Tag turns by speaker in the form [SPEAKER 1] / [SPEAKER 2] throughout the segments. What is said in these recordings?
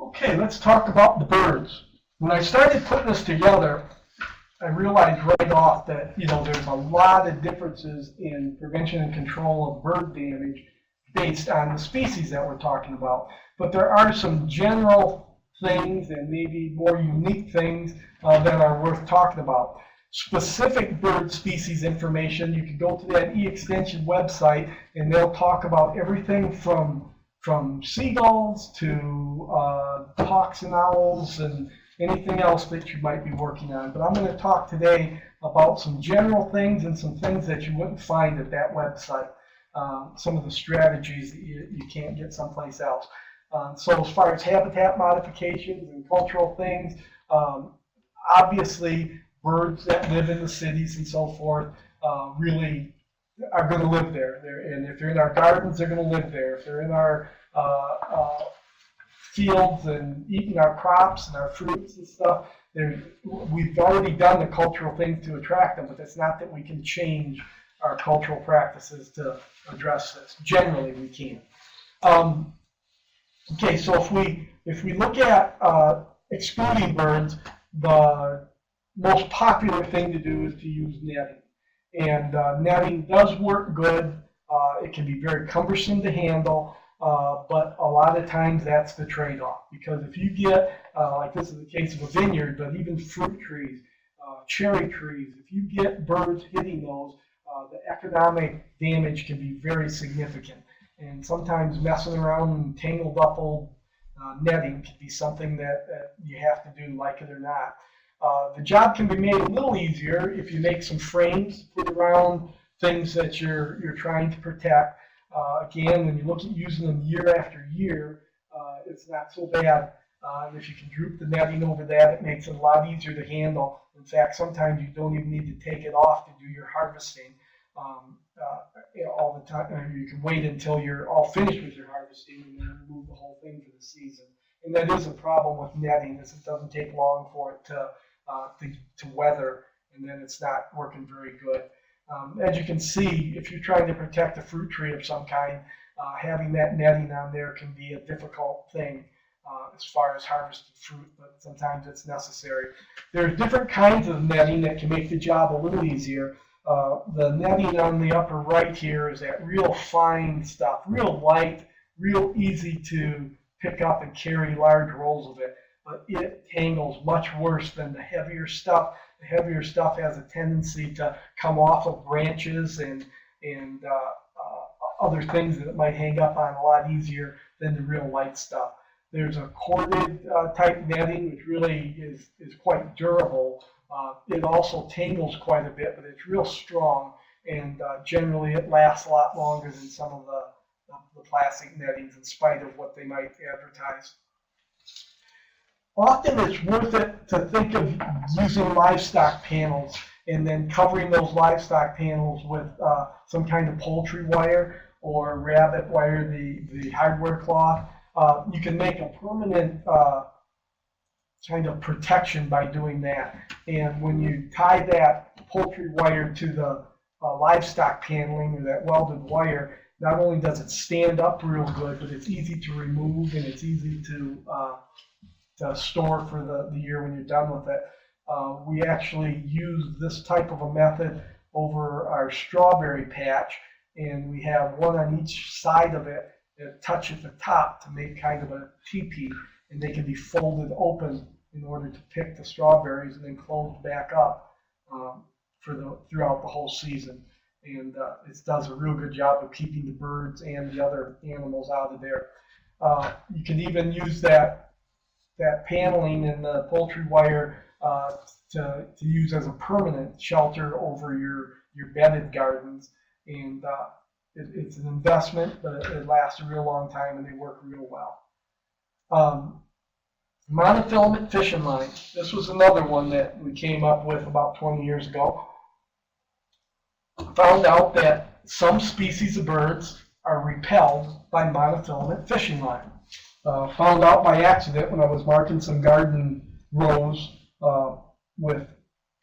[SPEAKER 1] Okay, let's talk about the birds. When I started putting this together, I realized right off that there's a lot of differences in prevention and control of bird damage based on the species that we're talking about. But there are some general things and maybe more unique things that are worth talking about. Specific bird species information, you can go to that eXtension website and they'll talk about everything from seagulls to hawks and owls and anything else that you might be working on. But I'm going to talk today about some general things and some things that you wouldn't find at that website. Some of the strategies that you can't get someplace else. So as far as habitat modifications and cultural things, obviously birds that live in the cities and so forth really are going to live there. And if they're in our gardens, they're going to live there. If they're in our fields and eating our crops and our fruits and stuff, we've already done the cultural things to attract them, but it's not that we can change our cultural practices to address this. Generally, we can. Okay, so if we look at excluding birds, the most popular thing to do is to use netting. And netting does work good. It can be very cumbersome to handle, but a lot of times that's the trade-off. Because if you get, like this is the case of a vineyard, but even fruit trees, cherry trees, if you get birds hitting those, the economic damage can be very significant. And sometimes messing around in tangled up old netting can be something that you have to do, like it or not. The job can be made a little easier if you make some frames, put around things that you're trying to protect. Again, when you look at using them year after year, it's not so bad. If you can droop the netting over that, it makes it a lot easier to handle. In fact, sometimes you don't even need to take it off to do your harvesting all the time. You can wait until you're all finished with your harvesting and then remove the whole thing for the season. And that is a problem with netting, is it doesn't take long for it to weather, and then it's not working very good. As you can see, if you're trying to protect a fruit tree of some kind, having that netting on there can be a difficult thing as far as harvesting fruit, but sometimes it's necessary. There's different kinds of netting that can make the job a little easier. The netting on the upper right here is that real fine stuff, real light, real easy to pick up and carry large rolls of it, but it tangles much worse than the heavier stuff. The heavier stuff has a tendency to come off of branches and other things that it might hang up on a lot easier than the real light stuff. There's a corded type netting, which really is quite durable. It also tangles quite a bit, but it's real strong, and generally it lasts a lot longer than some of the plastic nettings, in spite of what they might advertise. Often it's worth it to think of using livestock panels and then covering those livestock panels with some kind of poultry wire or rabbit wire, the hardware cloth. You can make a permanent kind of protection by doing that. And when you tie that poultry wire to the livestock paneling or that welded wire, not only does it stand up real good, but it's easy to remove and it's easy to store for the year when you're done with it. We actually use this type of a method over our strawberry patch, and we have one on each side of it that touch at the top to make kind of a teepee, and they can be folded open in order to pick the strawberries and then closed back up throughout the whole season. And it does a real good job of keeping the birds and the other animals out of there. You can even use that paneling and the poultry wire to use as a permanent shelter over your bedded gardens. And it's an investment, but it lasts a real long time and they work real well. Monofilament fishing line. This was another one that we came up with about 20 years ago. Found out that some species of birds are repelled by monofilament fishing line. Found out by accident when I was marking some garden rows with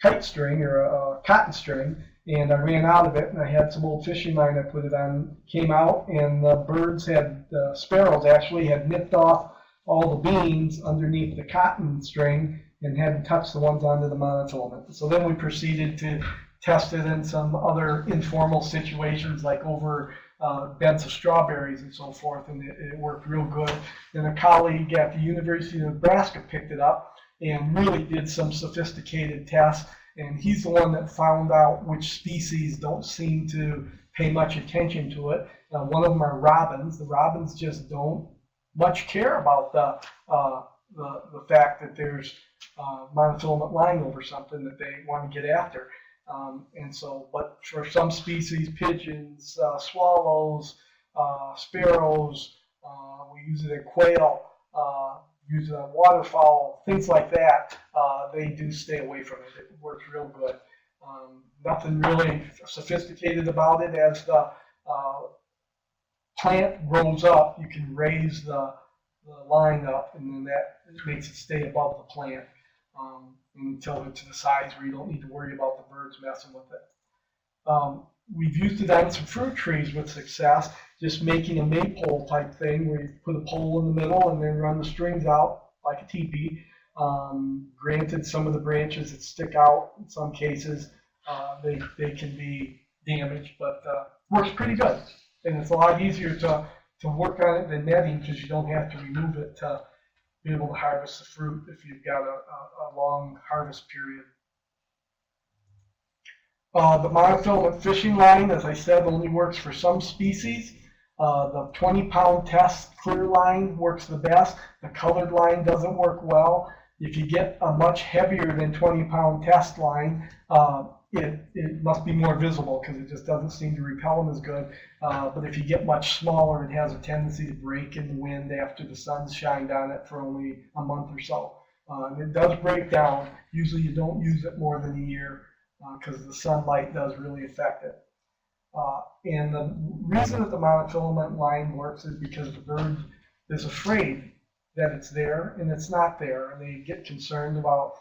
[SPEAKER 1] kite string or cotton string, and I ran out of it, and I had some old fishing line I put it on, came out, and the birds the sparrows actually had nipped off all the beans underneath the cotton string and hadn't touched the ones under the monofilament. So then we proceeded to test it in some other informal situations, like over beds of strawberries and so forth, and it worked real good. Then a colleague at the University of Nebraska picked it up and really did some sophisticated tests, and he's the one that found out which species don't seem to pay much attention to it. One of them are robins. The robins just don't much care about the fact that there's monofilament lying over something that they want to get after. And so, but for some species, pigeons, swallows, sparrows, we use it in quail, use it on waterfowl, things like that, they do stay away from it. It works real good. Nothing really sophisticated about it. As the plant grows up, you can raise the line up, and then that makes it stay above the plant until it's to the size where you don't need to worry about the birds messing with it. We've used it on some fruit trees with success, just making a maypole type thing where you put a pole in the middle and then run the strings out like a teepee. Granted, some of the branches that stick out in some cases, they can be damaged, but works pretty good. And it's a lot easier to work on it than netting, because you don't have to remove it to be able to harvest the fruit if you've got a long harvest period. The monofilament fishing line, as I said, only works for some species. The 20-pound test clear line works the best. The colored line doesn't work well. If you get a much heavier than 20-pound test line, it must be more visible, because it just doesn't seem to repel them as good. But if you get much smaller, it has a tendency to break in the wind after the sun's shined on it for only a month or so. It does break down. Usually you don't use it more than a year, because the sunlight does really affect it. And the reason that the monofilament line works is because the bird is afraid that it's there and it's not there, and they get concerned about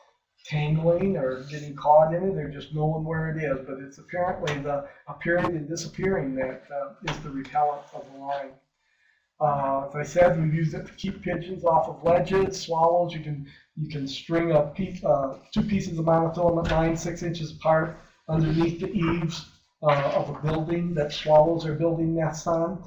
[SPEAKER 1] tangling or getting caught in it, or just knowing where it is. But it's apparently the appearing and disappearing that is the repellent of the line. As I said, we use it to keep pigeons off of ledges. Swallows, you can string a piece, 2 pieces of monofilament line 6 inches apart underneath the eaves of a building that swallows are building nests on.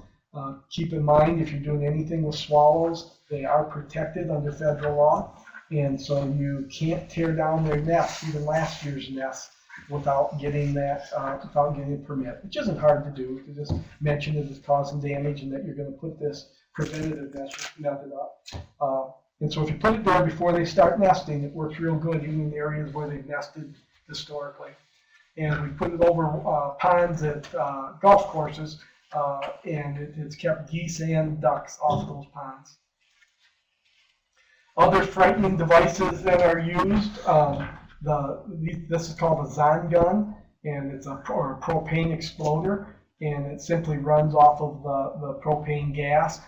[SPEAKER 1] Keep in mind, if you're doing anything with swallows, they are protected under federal law, and so you can't tear down their nests, even last year's nests, without getting a permit, which isn't hard to do. You just mention it as causing damage and that you're going to put this preventative method up. And so if you put it there before they start nesting, it works real good, even in the areas where they've nested historically. And we put it over ponds at golf courses, and it's kept geese and ducks off those ponds. Other frightening devices that are used, this is called a Zon gun, and it's a propane exploder, and it simply runs off of the propane gas.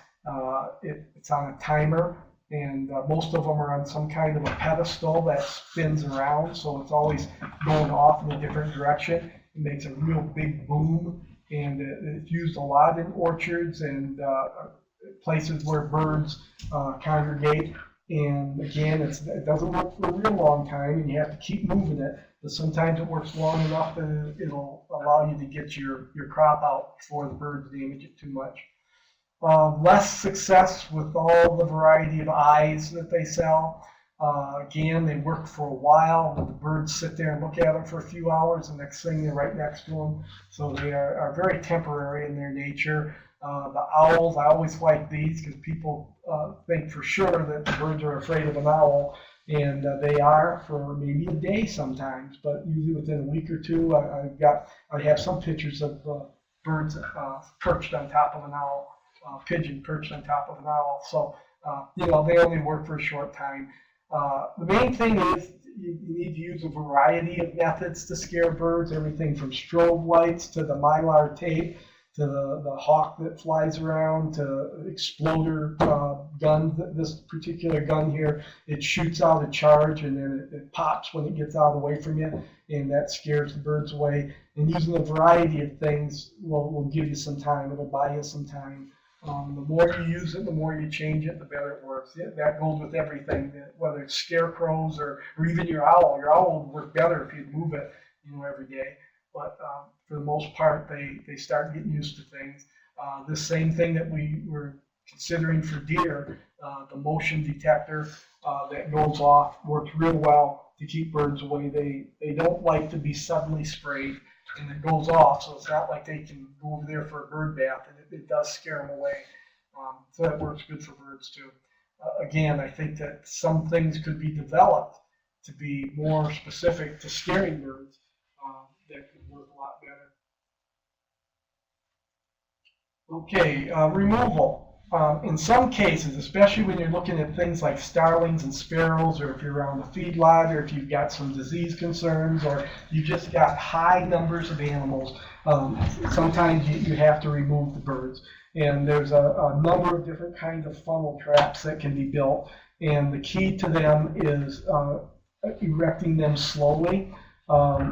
[SPEAKER 1] It's on a timer, and most of them are on some kind of a pedestal that spins around, so it's always going off in a different direction. It makes a real big boom, and it's used a lot in orchards and places where birds congregate. And again, it doesn't work for a real long time, and you have to keep moving it, but sometimes it works long enough that it'll allow you to get your crop out before the birds damage it too much. Less success with all the variety of eyes that they sell. Again, they work for a while, but the birds sit there and look at them for a few hours, and next thing they're right next to them. So they are very temporary in their nature. The owls, I always like these, because people think for sure that the birds are afraid of an owl, and they are for maybe a day sometimes, but usually within a week or two. I have some pictures of birds perched on top of an owl, pigeon perched on top of an owl. So they only work for a short time. The main thing is you need to use a variety of methods to scare birds, everything from strobe lights to the mylar tape, to the hawk that flies around, to exploder guns. This particular gun here, it shoots out a charge, and then it pops when it gets out away from you, and that scares the birds away. And using a variety of things will give you some time. It'll buy you some time. The more you use it, the more you change it, the better it works. That goes with everything, whether it's scarecrows or even your owl. Your owl would work better if you move it, every day. But for the most part, they start getting used to things. The same thing that we were considering for deer, the motion detector that goes off works real well to keep birds away. They don't like to be suddenly sprayed, and it goes off, so it's not like they can go over there for a bird bath, and it does scare them away. So that works good for birds too. Again, I think that some things could be developed to be more specific to scaring birds that could work a lot better. Okay, removal. In some cases, especially when you're looking at things like starlings and sparrows, or if you're around a feedlot, or if you've got some disease concerns, or you just got high numbers of animals, sometimes you have to remove the birds. And there's a number of different kinds of funnel traps that can be built, and the key to them is erecting them slowly.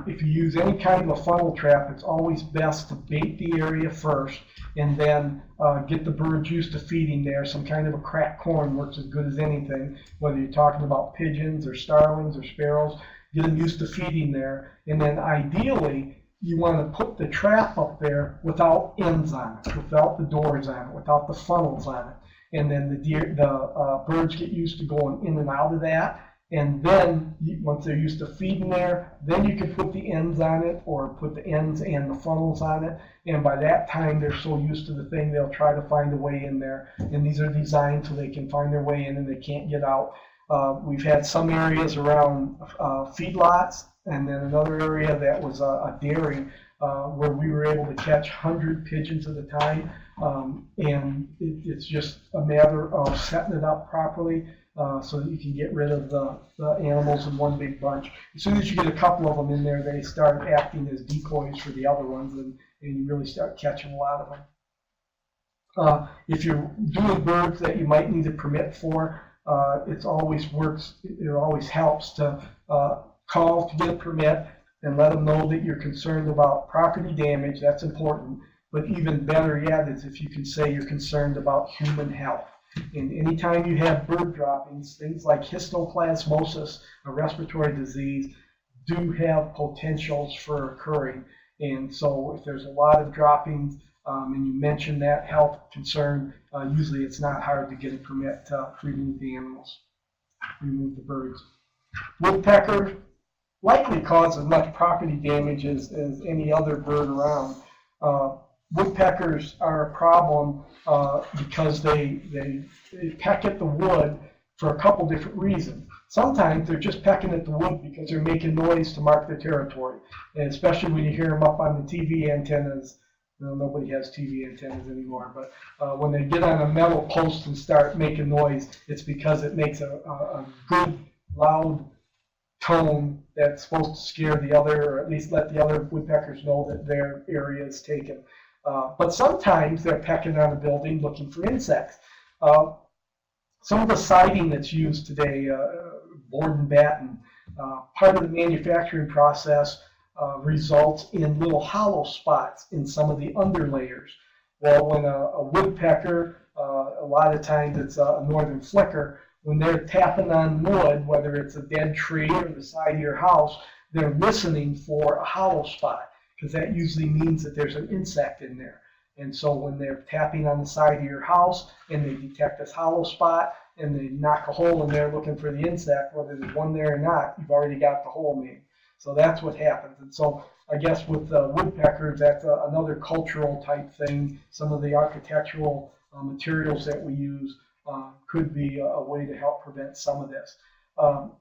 [SPEAKER 1] If you use any kind of a funnel trap, it's always best to bait the area first and then get the birds used to feeding there. Some kind of a cracked corn works as good as anything, whether you're talking about pigeons or starlings or sparrows. Get them used to feeding there, and then ideally you want to put the trap up there without ends on it, without the doors on it, without the funnels on it. And then the birds get used to going in and out of that. And then once they're used to feeding there, then you can put the ends on it, or put the ends and the funnels on it. And by that time, they're so used to the thing, they'll try to find a way in there. And these are designed so they can find their way in and they can't get out. We've had some areas around feedlots, and then another area that was a dairy where we were able to catch 100 pigeons at a time. And it's just a matter of setting it up properly. So that you can get rid of the animals in one big bunch. As soon as you get a couple of them in there, they start acting as decoys for the other ones, and you really start catching a lot of them. If you're doing birds that you might need a permit for, it always helps to call to get a permit and let them know that you're concerned about property damage. That's important. But even better yet is if you can say you're concerned about human health. And anytime you have bird droppings, things like histoplasmosis, a respiratory disease, do have potentials for occurring. And so if there's a lot of droppings, and you mention that health concern, usually it's not hard to get a permit to remove the animals, remove the birds. Woodpecker likely cause as much property damage as any other bird around. Woodpeckers are a problem because they peck at the wood for a couple different reasons. Sometimes they're just pecking at the wood because they're making noise to mark their territory, and especially when you hear them up on the TV antennas. Nobody has TV antennas anymore, but when they get on a metal post and start making noise, it's because it makes a good, loud tone that's supposed to scare the other, or at least let the other woodpeckers know that their area is taken. But sometimes they're pecking on a building looking for insects. Some of the siding that's used today, board and batten, part of the manufacturing process results in little hollow spots in some of the underlayers. Well, when a woodpecker, a lot of times it's a northern flicker, when they're tapping on wood, whether it's a dead tree or the side of your house, they're listening for a hollow spot, because that usually means that there's an insect in there. And so when they're tapping on the side of your house and they detect this hollow spot and they knock a hole in there looking for the insect, whether there's one there or not, you've already got the hole made. So that's what happens. And so I guess with woodpeckers, that's another cultural type thing. Some of the architectural materials that we use could be a way to help prevent some of this.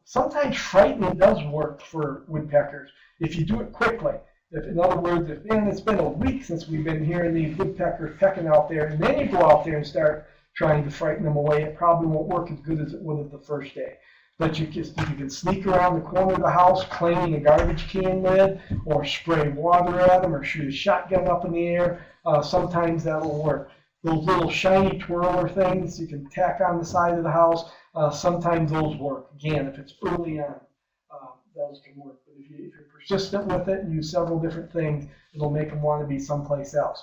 [SPEAKER 1] Sometimes frightening does work for woodpeckers if you do it quickly. In other words, if it's been a week since we've been hearing these woodpeckers pecking out there, and then you go out there and start trying to frighten them away, it probably won't work as good as it would have the first day. But you can sneak around the corner of the house claiming a garbage can lid, or spray water at them, or shoot a shotgun up in the air. Sometimes that'll work. Those little shiny twirler things you can tack on the side of the house, sometimes those work. Again, if it's early on, those can work. But if you're persistent with it and use several different things, it'll make them want to be someplace else.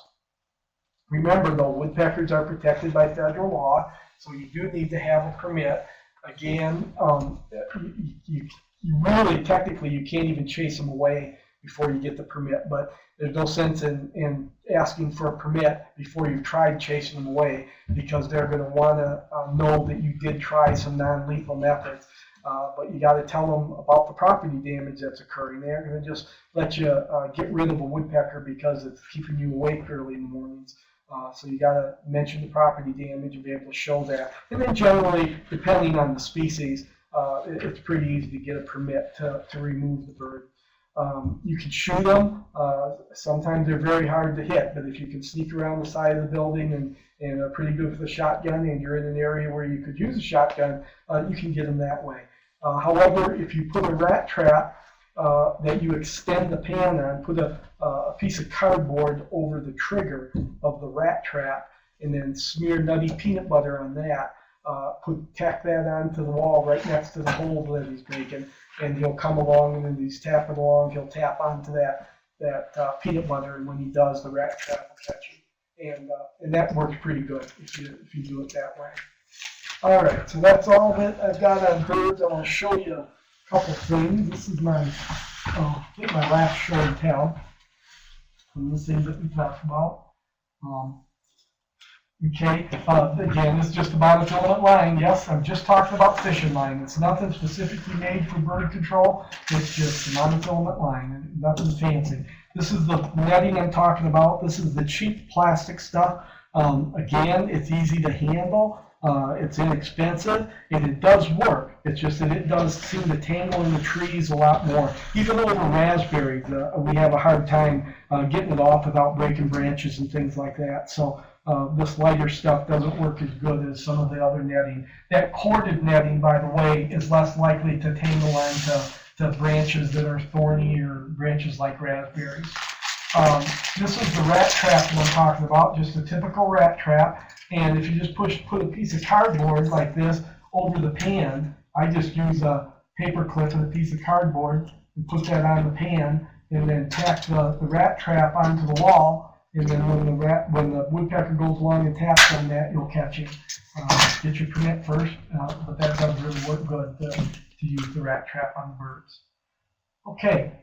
[SPEAKER 1] Remember though, woodpeckers are protected by federal law, so you do need to have a permit. Again, you really, technically, you can't even chase them away before you get the permit, but there's no sense in asking for a permit before you've tried chasing them away, because they're going to want to know that you did try some non-lethal methods. But you got to tell them about the property damage that's occurring. They aren't going to just let you get rid of a woodpecker because it's keeping you awake early in the mornings. So you got to mention the property damage and be able to show that. And then generally, depending on the species, it's pretty easy to get a permit to remove the bird. You can shoot them. Sometimes they're very hard to hit, but if you can sneak around the side of the building and are pretty good with a shotgun, and you're in an area where you could use a shotgun, you can get them that way. However, if you put a rat trap that you extend the pan on, put a piece of cardboard over the trigger of the rat trap, and then smear nutty peanut butter on that, tack that onto the wall right next to the hole that he's making, and he'll come along, and then he's tapping along, he'll tap onto that peanut butter, and when he does, the rat trap will catch him. And that works pretty good if you do it that way. All right, so that's all that I've got on birds. I want to show you a couple things. This is my last show and tell from the things that we talked about. Okay, again, this is just a monofilament line. Yes, I'm just talking about fishing line. It's nothing specifically made for bird control. It's just a monofilament line, nothing fancy. This is the netting I'm talking about. This is the cheap plastic stuff. Again, it's easy to handle. It's inexpensive, and it does work. It's just that it does seem to tangle in the trees a lot more. Even over raspberries, we have a hard time getting it off without breaking branches and things like that. So this lighter stuff doesn't work as good as some of the other netting. That corded netting, by the way, is less likely to tangle onto branches that are thorny or branches like raspberries. This is the rat trap that I'm talking about, just a typical rat trap. And if you just put a piece of cardboard like this over the pan, I just use a paper clip and a piece of cardboard and put that on the pan, and then tack the rat trap onto the wall. And then when the woodpecker goes along and taps on that, you'll catch him. Get your permit first, but that does really work good to use the rat trap on the birds. Okay.